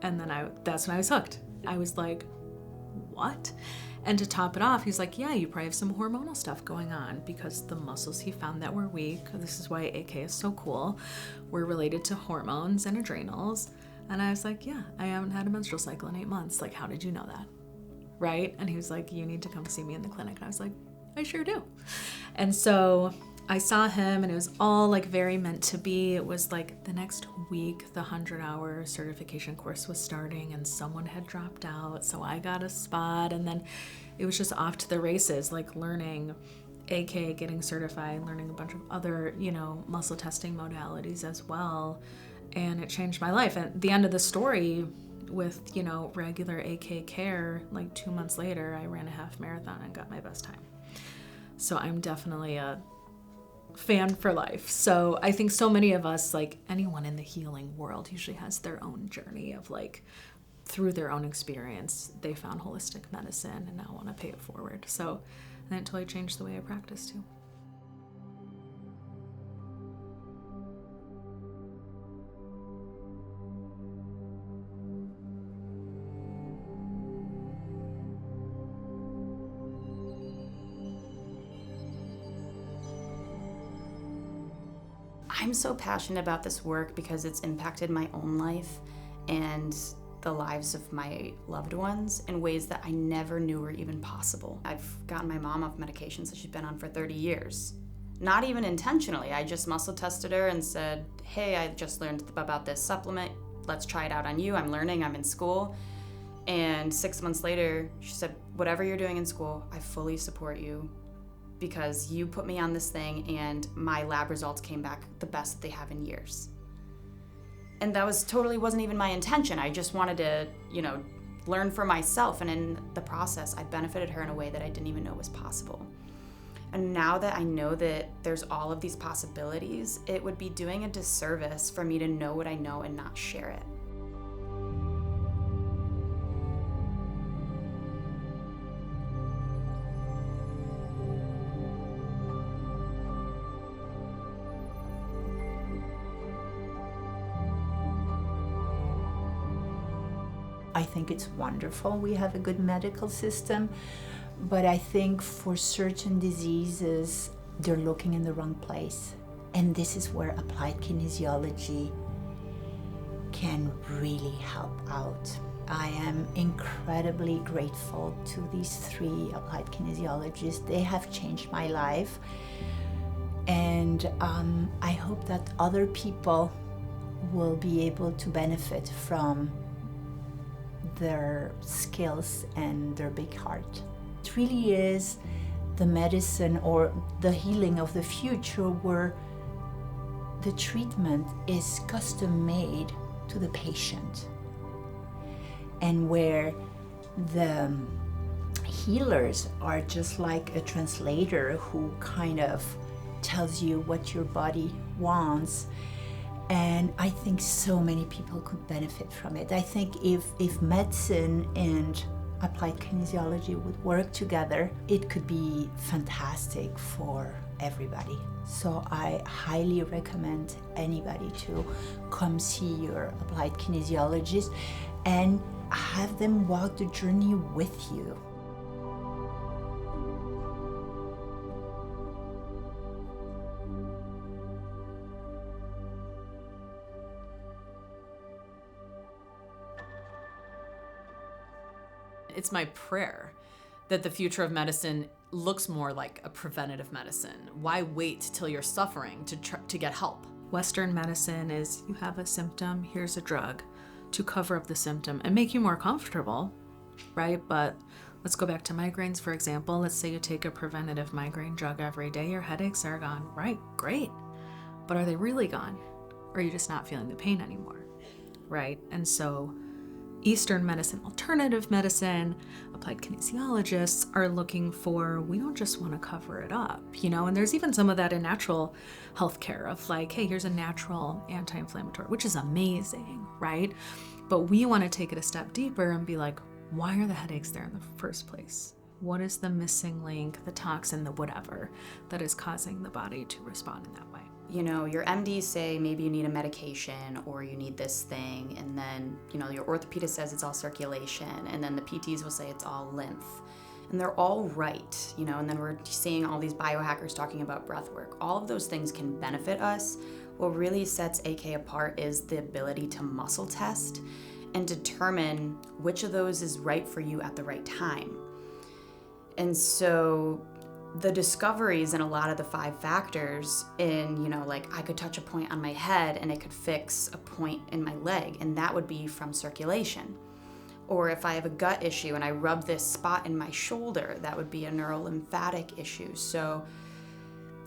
And then that's when I was hooked. I was like, what? And to top it off, he's like, yeah, you probably have some hormonal stuff going on, because the muscles he found that were weak, this is why AK is so cool, were related to hormones and adrenals. And I was like, yeah, I haven't had a menstrual cycle in 8 months. Like, how did you know that? Right? And he was like, you need to come see me in the clinic. And I was like, I sure do. And so I saw him, and it was all like very meant to be. It was like the next week, the 100-hour certification course was starting, and someone had dropped out. So I got a spot, and then it was just off to the races, like learning AK, getting certified, learning a bunch of other, muscle testing modalities as well. And it changed my life. And at the end of the story, with, regular AK care, like 2 months later, I ran a half marathon and got my best time. So I'm definitely a fan for life. So I think so many of us, like anyone in the healing world, usually has their own journey of like, through their own experience, they found holistic medicine and now want to pay it forward. So and it totally changed the way I practice too. I'm so passionate about this work because it's impacted my own life and the lives of my loved ones in ways that I never knew were even possible. I've gotten my mom off medications that she's been on for 30 years. Not even intentionally. I just muscle tested her and said, hey, I just learned about this supplement. Let's try it out on you. I'm learning, I'm in school. And 6 months later, she said, whatever you're doing in school, I fully support you, because you put me on this thing and my lab results came back the best that they have in years. And that wasn't even my intention. I just wanted to, learn for myself. And in the process, I benefited her in a way that I didn't even know was possible. And now that I know that there's all of these possibilities, it would be doing a disservice for me to know what I know and not share it. I think it's wonderful we have a good medical system, but I think for certain diseases, they're looking in the wrong place. And this is where applied kinesiology can really help out. I am incredibly grateful to these 3 applied kinesiologists. They have changed my life. And I hope that other people will be able to benefit from their skills and their big heart. It really is the medicine or the healing of the future where the treatment is custom made to the patient and where the healers are just like a translator who kind of tells you what your body wants. And I think so many people could benefit from it. I think if medicine and applied kinesiology would work together, it could be fantastic for everybody. So I highly recommend anybody to come see your applied kinesiologist and have them walk the journey with you. It's my prayer that the future of medicine looks more like a preventative medicine. Why wait till you're suffering to get help? Western medicine is you have a symptom, here's a drug to cover up the symptom and make you more comfortable, right? But let's go back to migraines, for example. Let's say you take a preventative migraine drug every day, your headaches are gone. Right, great. But are they really gone? Or are you just not feeling the pain anymore, right? And so Eastern medicine, alternative medicine, applied kinesiologists are looking for, we don't just want to cover it up, and there's even some of that in natural healthcare of like, hey, here's a natural anti-inflammatory, which is amazing, right? But we want to take it a step deeper and be like, why are the headaches there in the first place? What is the missing link, the toxin, the whatever that is causing the body to respond in that way? Your MDs say maybe you need a medication or you need this thing, and then, your orthopedist says it's all circulation, and then the PTs will say it's all lymph. And they're all right, and then we're seeing all these biohackers talking about breath work. All of those things can benefit us. What really sets AK apart is the ability to muscle test and determine which of those is right for you at the right time. And so the discoveries in a lot of the 5 factors in, like I could touch a point on my head and it could fix a point in my leg, and that would be from circulation. Or if I have a gut issue and I rub this spot in my shoulder, that would be a neurolymphatic issue. So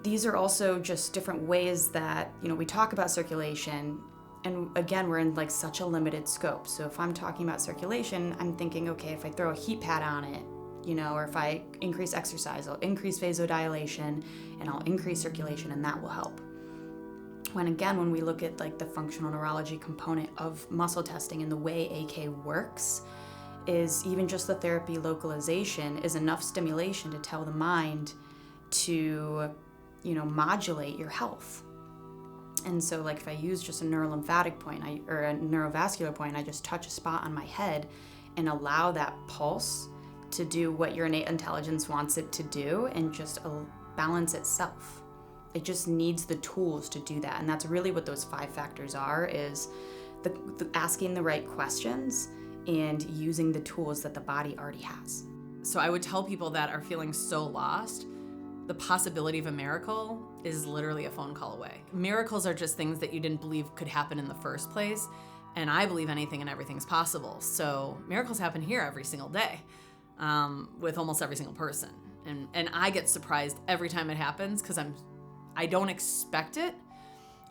these are also just different ways that, we talk about circulation, and again, we're in like such a limited scope. So if I'm talking about circulation, I'm thinking, okay, if I throw a heat pad on it, or if I increase exercise, I'll increase vasodilation and I'll increase circulation, and that will help. When we look at like the functional neurology component of muscle testing and the way AK works, is even just the therapy localization is enough stimulation to tell the mind to, modulate your health. And so like if I use just a neurolymphatic point or a neurovascular point, I just touch a spot on my head and allow that pulse to do what your innate intelligence wants it to do and just balance itself. It just needs the tools to do that. And that's really what those 5 factors are, is the asking the right questions and using the tools that the body already has. So I would tell people that are feeling so lost, the possibility of a miracle is literally a phone call away. Miracles are just things that you didn't believe could happen in the first place. And I believe anything and everything's possible. So miracles happen here every single day. With almost every single person. And I get surprised every time it happens because I don't expect it,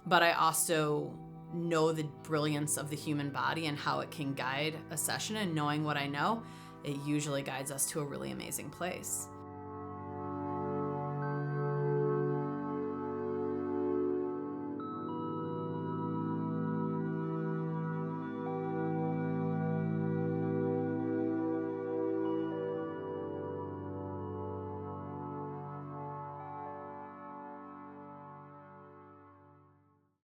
but I also know the brilliance of the human body and how it can guide a session, and knowing what I know, it usually guides us to a really amazing place.